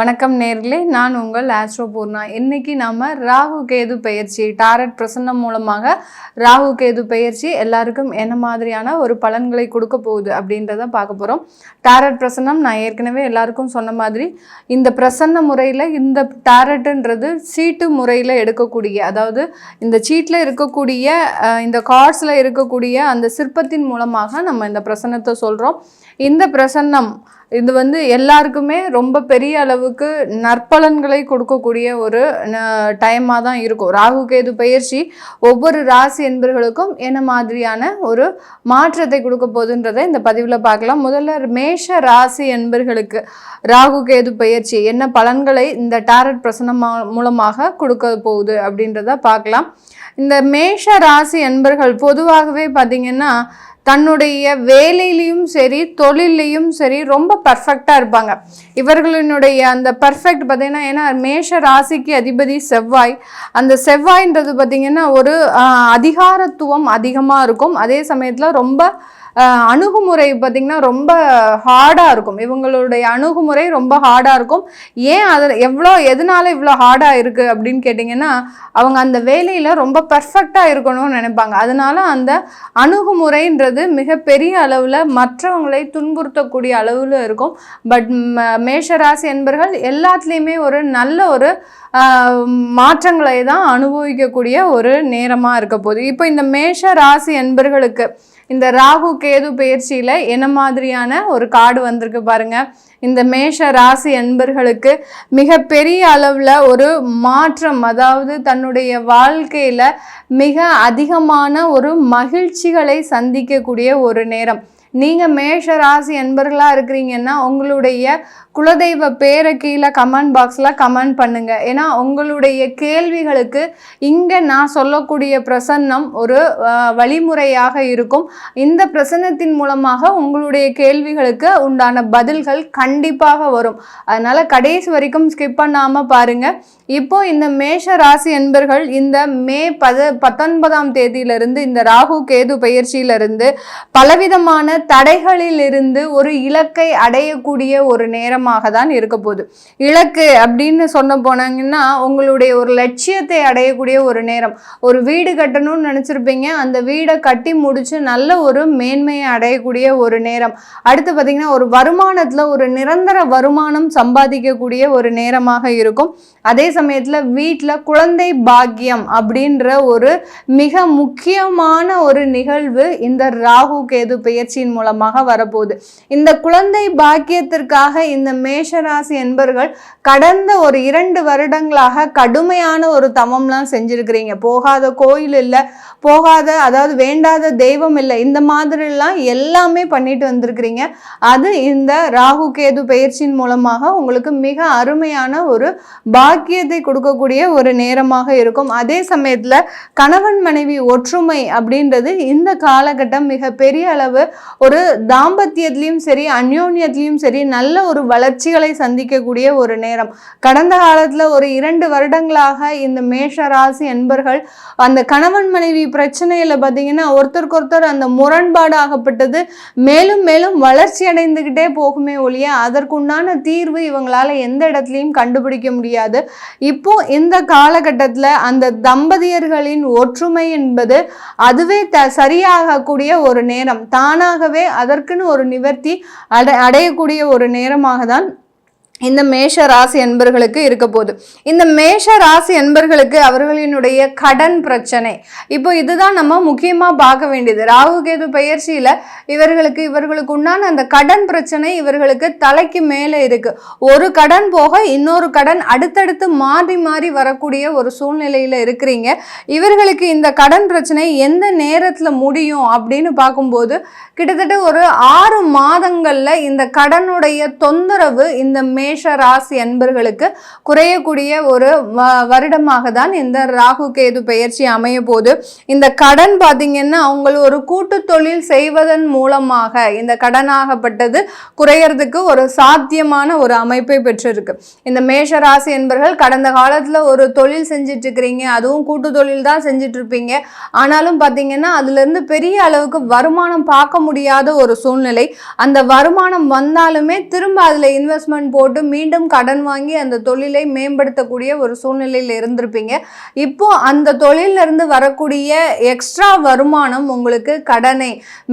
வணக்கம் நேர்களே, நான் உங்கள் ஆஸ்ட்ரோ பூர்ணா. இன்னைக்கு நாம ராகு கேது பெயர்ச்சி டாரட் பிரசன்னம் மூலமாக ராகு கேது பெயர்ச்சி எல்லாருக்கும் என்ன மாதிரியான ஒரு பலன்களை கொடுக்க போகுது அப்படின்றத பார்க்க போகிறோம். டாரட் பிரசன்னம் நான் ஏற்கனவே எல்லாருக்கும் சொன்ன மாதிரி இந்த பிரசன்ன முறையில் இந்த டாரட்ன்றது சீட்டு முறையில் எடுக்கக்கூடிய, அதாவது இந்த சீட்டில் இருக்கக்கூடிய இந்த கார்ட்ஸில் இருக்கக்கூடிய அந்த சிற்பத்தின் மூலமாக நம்ம இந்த பிரசன்னத்தை சொல்கிறோம். இந்த பிரசன்னம் இது எல்லாருக்குமே ரொம்ப பெரிய அளவுக்கு நற்பலன்களை கொடுக்கக்கூடிய ஒரு டைமாக தான் இருக்கும். ராகு கேது பயிற்சி ஒவ்வொரு ராசி என்பர்களுக்கும் என்ன மாதிரியான ஒரு மாற்றத்தை கொடுக்க போகுதுன்றதை இந்த பதிவில் பார்க்கலாம். முதல்ல மேஷ ராசி என்பர்களுக்கு ராகு கேது பயிற்சி என்ன பலன்களை இந்த டாரட் பிரசனம் மூலமாக கொடுக்க போகுது அப்படின்றத பார்க்கலாம். இந்த மேஷ ராசி என்பர்கள் பொதுவாகவே பார்த்திங்கன்னா தன்னுடைய வேலையிலையும் சரி தொழிலையும் சரி ரொம்ப பர்ஃபெக்டாக இருப்பாங்க. இவர்களினுடைய அந்த பர்ஃபெக்ட் பார்த்திங்கன்னா, ஏன்னா மேஷ ராசிக்கு அதிபதி செவ்வாய். அந்த செவ்வாய்ன்றது பார்த்திங்கன்னா ஒரு அதிகாரத்துவம் அதிகமாக இருக்கும். அதே சமயத்தில் ரொம்ப அணுகுமுறை பார்த்திங்கன்னா ரொம்ப ஹார்டாக இருக்கும். இவங்களுடைய அணுகுமுறை ரொம்ப ஹார்டாக இருக்கும். ஏன் எதனால இவ்வளோ ஹார்டாக இருக்குது அப்படின்னு கேட்டிங்கன்னா, அவங்க அந்த வேலையில் ரொம்ப பர்ஃபெக்டாக இருக்கணும்னு நினைப்பாங்க. அதனால அந்த அணுகுமுறைன்றது மிகப்பெரிய அளவில் மற்றவங்களை துன்புறுத்தக்கூடிய அளவில் இருக்கும். பட் மேஷராசி என்பர்கள் எல்லாத்துலேயுமே ஒரு நல்ல ஒரு மாற்றங்களை தான் அனுபவிக்கக்கூடிய ஒரு நேரமாக இருக்க போகுது. இப்போ இந்த மேஷ ராசி என்பர்களுக்கு இந்த ராகு கேது பயிற்சியில் என்ன மாதிரியான ஒரு கார்டு வந்திருக்கு பாருங்க. இந்த மேஷ ராசி என்பர்களுக்கு மிகப்பெரிய அளவில் ஒரு மாற்றம், அதாவது தன்னுடைய வாழ்க்கையில் மிக அதிகமான ஒரு மகிழ்ச்சிகளை சந்திக்கக்கூடிய ஒரு நேரம். நீங்கள் மேஷ ராசி என்பர்களாக இருக்கிறீங்கன்னா உங்களுடைய குலதெய்வ பேரை கீழே கமெண்ட் பாக்ஸில் கமெண்ட் பண்ணுங்கள். ஏன்னா உங்களுடைய கேள்விகளுக்கு இங்கே நான் சொல்லக்கூடிய பிரசன்னம் ஒரு வழிமுறையாக இருக்கும். இந்த பிரசன்னத்தின் மூலமாக உங்களுடைய கேள்விகளுக்கு உண்டான பதில்கள் கண்டிப்பாக வரும். அதனால் கடைசி வரைக்கும் ஸ்கிப் பண்ணாமல் பாருங்கள். இப்போ இந்த மேஷ ராசி என்பர்கள் இந்த மே 19ஆம் தேதியிலிருந்து இந்த ராகு கேது பயிற்சியிலிருந்து பலவிதமான தடைகளிலிருந்து ஒரு இலக்கை அடையக்கூடிய ஒரு நேரமாக தான் இருக்க போகுது. இலக்கு அப்படின்னு சொன்ன போனாங்கன்னா உங்களுடைய ஒரு லட்சியத்தை அடையக்கூடிய ஒரு நேரம். ஒரு வீடு கட்டணும்னு நினச்சிருப்பீங்க, அந்த வீடை கட்டி முடிச்சு நல்ல ஒரு மேன்மையை அடையக்கூடிய ஒரு நேரம். அடுத்து பார்த்தீங்கன்னா ஒரு வருமானத்தில் ஒரு நிரந்தர வருமானம் சம்பாதிக்கக்கூடிய ஒரு நேரமாக இருக்கும். அதே சமயத்தில் வீட்டில் குழந்தை பாக்கியம் அப்படின்ற ஒரு மிக முக்கியமான ஒரு நிகழ்வு இந்த ராகு கேது பெயர்ச்சியின் மூலமாக வரப்போகுது. இந்த குழந்தை பாக்கியத்திற்காக இந்த மேஷராசி என்பர்கள் கடந்த ஒரு 2 வருடங்களாக கடுமையான ஒரு தவம்லாம் செஞ்சிருக்கிறீங்க. போகாத கோயில் இல்லை, அதாவது வேண்டாத தெய்வம் இல்லை, இந்த மாதிரிலாம் எல்லாமே பண்ணிட்டு வந்திருக்கிறீங்க. அது இந்த ராகு கேது பெயர்ச்சியின் மூலமாக உங்களுக்கு மிக அருமையான ஒரு பாக்கியத்தை கொடுக்கக்கூடிய ஒரு நேரமாக இருக்கும். அதே சமயத்தில் கணவன் மனைவி ஒற்றுமை அப்படின்றது இந்த காலகட்டம் மிக பெரிய அளவு ஒரு தாம்பத்தியத்திலையும் சரி அந்யோன்யத்திலையும் சரி நல்ல ஒரு வளர்ச்சிகளை சந்திக்கக்கூடிய ஒரு நேரம். கடந்த காலத்தில் ஒரு 2 வருடங்களாக இந்த மேஷ ராசி என்பர்கள் அந்த கணவன் மனைவி பிரச்சனையில் பார்த்தீங்கன்னா ஒருத்தருக்கு அந்த முரண்பாடு ஆகப்பட்டது மேலும் மேலும் வளர்ச்சி அடைந்துக்கிட்டே போகுமே ஒழிய அதற்குண்டான தீர்வு இவங்களால எந்த இடத்துலையும் கண்டுபிடிக்க முடியாது. இப்போ இந்த காலகட்டத்தில் அந்த தம்பதியர்களின் ஒற்றுமை என்பது அதுவே சரியாகக்கூடிய ஒரு நேரம். தானாகவே அதற்குன்னு ஒரு நிவர்த்தி அடையக்கூடிய ஒரு நேரமாக தான் இந்த மேஷ ராசி என்பர்களுக்கு இருக்க போகுது. இந்த மேஷ ராசி என்பர்களுக்கு அவர்களினுடைய கடன் பிரச்சனை, இப்போ இதுதான் நம்ம முக்கியமாக பார்க்க வேண்டியது. ராகு கேது பயிற்சியில் இவர்களுக்கு உண்டான அந்த கடன் பிரச்சனை இவர்களுக்கு தலைக்கு மேலே இருக்கு. ஒரு கடன் போக இன்னொரு கடன் அடுத்தடுத்து மாறி மாறி வரக்கூடிய ஒரு சூழ்நிலையில் இருக்கிறீங்க. இவர்களுக்கு இந்த கடன் பிரச்சனை எந்த நேரத்தில் முடியும் அப்படின்னு பார்க்கும்போது கிட்டத்தட்ட ஒரு 6 மாதங்களில் இந்த கடனுடைய தொந்தரவு இந்த மேஷ ராசி என்பர்களுக்கு குறையக்கூடிய ஒரு வருடமாக தான் இந்த ராகு கேது பெயர்ச்சி அமைய போது. இந்த கடன் பார்த்தீங்கன்னா அவங்க ஒரு கூட்டு தொழில் செய்வதன் மூலமாக இந்த கடனாகப்பட்டது குறையறதுக்கு ஒரு சாத்தியமான ஒரு அமைப்பை பெற்றிருக்கு. இந்த மேஷ ராசி என்பர்கள் கடந்த காலத்தில் ஒரு தொழில் செஞ்சிட்டு இருக்கிறீங்க, அதுவும் கூட்டு தொழில் தான் செஞ்சிட்டு இருப்பீங்க. ஆனாலும் பார்த்தீங்கன்னா அதுலேருந்து பெரிய அளவுக்கு வருமானம் பார்க்க முடியாத ஒரு சூழ்நிலை. அந்த வருமானம் வந்தாலுமே திரும்ப அதில் இன்வெஸ்ட்மெண்ட் போட்டு போட்டு மீண்டும் கடன் வாங்கி அந்த தொழிலை மேம்படுத்தக்கூடிய ஒரு சூழ்நிலையில் இருந்திருப்பீங்க. இப்போ அந்த தொழிலிருந்து வரக்கூடிய எக்ஸ்ட்ரா வருமானம் உங்களுக்கு கடனை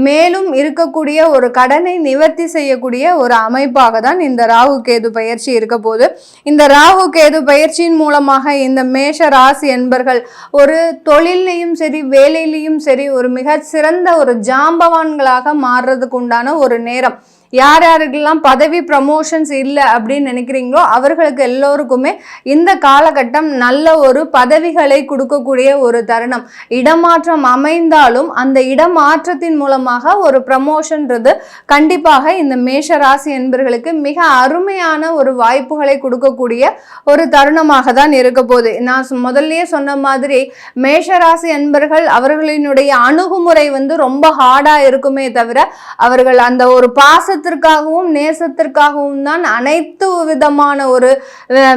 மேலும் இருக்கக்கூடிய ஒரு கடனை நிவர்த்தி செய்யக்கூடிய ஒரு அமைப்பாக தான் இந்த ராகு கேது பயிற்சி இருக்க போது. இந்த ராகு கேது பயிற்சியின் மூலமாக இந்த மேஷ ராசி என்பர்கள் ஒரு தொழிலையும் சரி வேலையிலையும் சரி ஒரு மிக சிறந்த ஒரு ஜாம்பவான்களாக மாறுறதுக்கு உண்டான ஒரு நேரம். யார் யாருக்கெல்லாம் பதவி ப்ரமோஷன்ஸ் இல்லை அப்படின்னு நினைக்கிறீங்களோ அவர்களுக்கு எல்லோருக்குமே இந்த காலகட்டம் நல்ல ஒரு பதவிகளை கொடுக்கக்கூடிய ஒரு தருணம். இடமாற்றம் அமைந்தாலும் அந்த இடமாற்றத்தின் மூலமாக ஒரு ப்ரமோஷன்றது கண்டிப்பாக இந்த மேஷ ராசி என்பர்களுக்கு மிக அருமையான ஒரு வாய்ப்புகளை கொடுக்கக்கூடிய ஒரு தருணமாக தான் இருக்க போகுது. நான் முதல்லயே சொன்ன மாதிரி மேஷ ராசி என்பர்கள் அவர்களினுடைய அணுகுமுறை ரொம்ப ஹார்டா இருக்குமே தவிர அவர்கள் அந்த ஒரு பாசத்திற்காகவும் நேசத்திற்காகவும் தான் அனைத்து விதமான ஒரு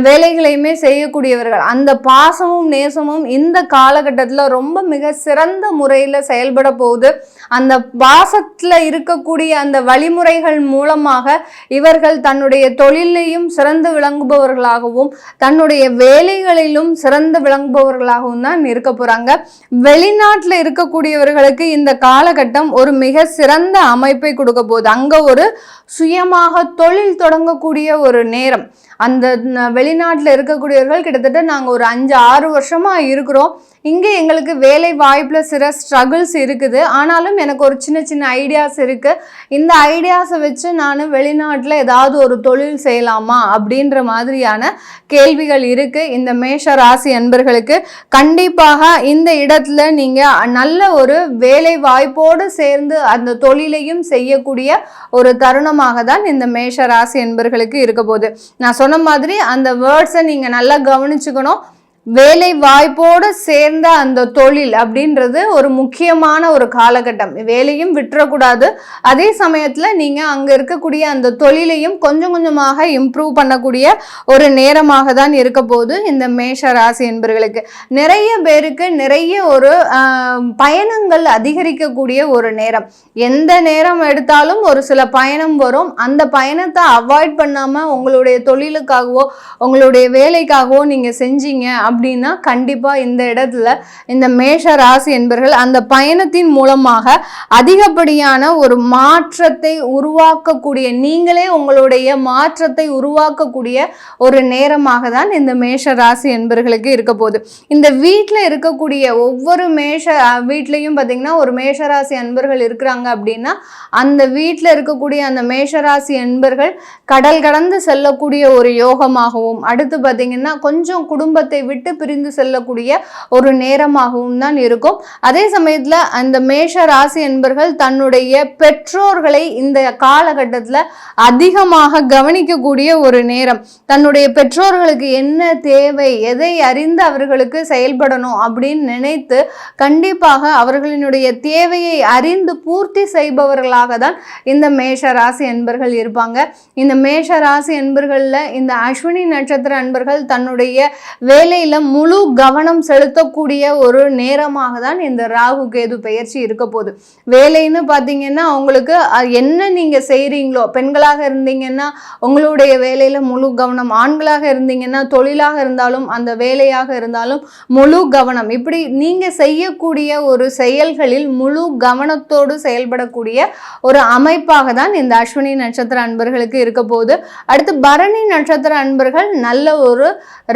வேலைகளையுமே செய்யக்கூடியவர்கள். அந்த பாசமும் நேசமும் இந்த காலகட்டத்தில் ரொம்ப மிக சிறந்த முறையில் செயல்பட போகுது. அந்த பாசத்தில் இருக்கக்கூடிய அந்த வழிமுறைகள் மூலமாக இவர்கள் தன்னுடைய தொழிலையும் சிறந்து விளங்குபவர்களாகவும் தன்னுடைய வேலைகளிலும் சிறந்து விளங்குபவர்களாகவும் தான் இருக்க போறாங்க. வெளிநாட்டில் இருக்கக்கூடியவர்களுக்கு இந்த காலகட்டம் ஒரு மிக சிறந்த அமைப்பை கொடுக்க போகுது. அங்க ஒரு சுயமாக தொழில் தொடங்கக்கூடிய ஒரு நேரம். அந்த வெளிநாட்டில் இருக்கக்கூடியவர்கள் கிட்டத்தட்ட நாங்கள் ஒரு 5-6 வருஷமா இருக்கிறோம், இங்கே எங்களுக்கு வேலை வாய்ப்பில் சில ஸ்ட்ரகிள்ஸ் இருக்குது, ஆனாலும் எனக்கு ஒரு சின்ன சின்ன ஐடியாஸ் இருக்குது, இந்த ஐடியாஸை வச்சு நான் வெளிநாட்டில் ஏதாவது ஒரு தொழில் செய்யலாமா அப்படின்ற மாதிரியான கேள்விகள் இருக்குது. இந்த மேஷ ராசி அன்பர்களுக்கு கண்டிப்பாக இந்த இடத்துல நீங்கள் நல்ல ஒரு வேலை வாய்ப்போடு சேர்ந்து அந்த தொழிலையும் செய்யக்கூடிய ஒரு தருணமாக தான் இந்த மேஷ ராசி என்பர்களுக்கு இருக்க போகுது. நான் சொன்ன மாதிரி அந்த வேர்ட்ஸை நீங்கள் நல்லா கவனிச்சுக்கணும். வேலை வாய்ப்போடு சேர்ந்த அந்த தொழில் அப்படின்றது ஒரு முக்கியமான ஒரு காலகட்டம். வேலையும் விட்டுறக்கூடாது, அதே சமயத்தில் நீங்கள் அங்கே இருக்கக்கூடிய அந்த தொழிலையும் கொஞ்சம் கொஞ்சமாக இம்ப்ரூவ் பண்ணக்கூடிய ஒரு நேரமாக தான் இருக்க போது இந்த மேஷ ராசி என்பர்களுக்கு. நிறைய பேருக்கு நிறைய ஒரு பயணங்கள் அதிகரிக்கக்கூடிய ஒரு நேரம். எந்த நேரம் எடுத்தாலும் ஒரு சில பயணம் வரும். அந்த பயணத்தை அவாய்ட் பண்ணாமல் உங்களுடைய தொழிலுக்காகவோ உங்களுடைய வேலைக்காகவோ நீங்கள் செஞ்சீங்க அப்படின்னா கண்டிப்பா இந்த இடத்துல இந்த மேஷ ராசி என்பர்கள் அந்த பயணத்தின் மூலமாக அதிகப்படியான ஒரு மாற்றத்தை உருவாக்கக்கூடிய, நீங்களே உங்களுடைய மாற்றத்தை உருவாக்கக்கூடிய ஒரு நேரமாக தான் இந்த மேஷ ராசி என்பர்களுக்கு இருக்க போகுது. இந்த வீட்டில் இருக்கக்கூடிய ஒவ்வொரு வீட்லையும் பார்த்தீங்கன்னா ஒரு மேஷராசி அன்பர்கள் இருக்கிறாங்க அப்படின்னா அந்த வீட்டில் இருக்கக்கூடிய அந்த மேஷராசி அன்பர்கள் கடல் கடந்து செல்லக்கூடிய ஒரு யோகமாகவும், அடுத்து பார்த்தீங்கன்னா கொஞ்சம் குடும்பத்தை விட்டு பிரிந்து செல்லக்கூடிய ஒரு நேரமாகவும் தான் இருக்கும். அதே சமயத்தில் அந்த மேஷ ராசி என்பர்கள் தன்னுடைய பெற்றோர்களை இந்த காலகட்டத்தில் அதிகமாக கவனிக்கக்கூடிய ஒரு நேரம். தன்னுடைய பெற்றோர்களுக்கு என்ன தேவை, எதை அறிந்து அவர்களுக்கு செயல்படணும் அப்படின்னு நினைத்து கண்டிப்பாக அவர்களினுடைய தேவையை அறிந்து பூர்த்தி செய்பவர்களாக தான் இந்த மேஷ ராசி என்பர்கள் இருப்பாங்க. இந்த மேஷ ராசி என்பர்களில் இந்த அஸ்வினி நட்சத்திர அன்பர்கள் தன்னுடைய வேலையில் முழு கவனம் செலுத்தக்கூடிய ஒரு நேரமாக தான் இந்த ராகு கேது பெயர்ச்சி இருக்க போகுது. வேலைன்னு பார்த்தீங்கன்னா அவங்களுக்கு என்ன நீங்கள் செய்கிறீங்களோ, பெண்களாக இருந்தீங்கன்னா உங்களுடைய வேலையில் முழு கவனம், ஆண்களாக இருந்தீங்கன்னா தொழிலாக இருந்தாலும் அந்த வேலையாக இருந்தாலும் முழு கவனம், இப்படி நீங்கள் செய்யக்கூடிய ஒரு செயல்களில் முழு கவனத்தோடு செயல்படக்கூடிய ஒரு அமைப்பாக தான் இந்த அஸ்வினி நட்சத்திர அன்பர்களுக்கு இருக்க போகுது. அடுத்து பரணி நட்சத்திர அன்பர்கள் நல்ல ஒரு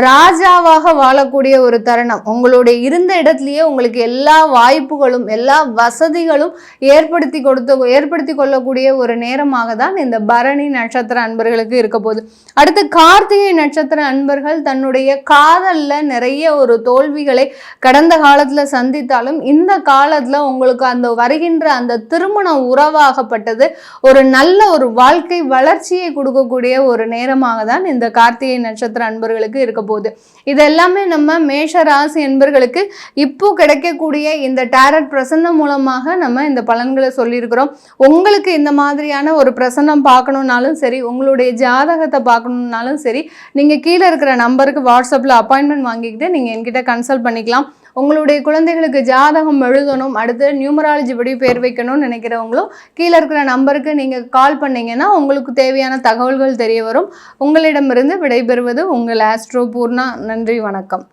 ராஜாவாக வாழக்கூடிய ஒரு தருணம். உங்களுடைய இருந்த இடத்துலயே உங்களுக்கு எல்லா வாய்ப்புகளும் எல்லா வசதிகளும் ஏற்படுத்தி கொள்ளக்கூடிய ஒரு நேரமாக தான் இந்த பரணி நட்சத்திர அன்பர்களுக்கு இருக்க போகுது. அடுத்து கார்த்திகை நட்சத்திர அன்பர்கள் தன்னுடைய காதல்ல நிறைய ஒரு தோல்விகளை கடந்த காலத்துல சந்தித்தாலும் இந்த காலத்துல உங்களுக்கு அந்த வருகின்ற அந்த திருமண உறவாகப்பட்டது ஒரு நல்ல ஒரு வாழ்க்கை வளர்ச்சியை கொடுக்கக்கூடிய ஒரு நேரமாக தான் இந்த கார்த்திகை நட்சத்திர அன்பர்களுக்கு இருக்க போகுது. இதெல்லாமே நம்ம மேஷ ராசி என்பர்களுக்கு இப்போ கிடைக்கக்கூடிய இந்த டாரட் பிரசன்னம் மூலமாக நம்ம இந்த பலன்களை சொல்லியிருக்கிறோம். உங்களுக்கு இந்த மாதிரியான ஒரு பிரசன்னம் பார்க்கணுன்னாலும் சரி, உங்களுடைய ஜாதகத்தை பார்க்கணுன்னாலும் சரி, நீங்கள் கீழே இருக்கிற நம்பருக்கு வாட்ஸ்அப்பில் அப்பாயின்மெண்ட் வாங்கிக்கிட்டு நீங்கள் என்கிட்ட கன்சல்ட் பண்ணிக்கலாம். உங்களுடைய குழந்தைகளுக்கு ஜாதகம் எழுதணும், அடுத்து நியூமராலஜி படி பேர் வைக்கணும்னு நினைக்கிறவங்களும் கீழே இருக்கிற நம்பருக்கு நீங்கள் கால் பண்ணிங்கன்னா உங்களுக்கு தேவையான தகவல்கள் தெரிய வரும். உங்களிடமிருந்து விடைபெறுவது உங்கள் ஆஸ்ட்ரோ பூர்ணா. நன்றி, வணக்கம்.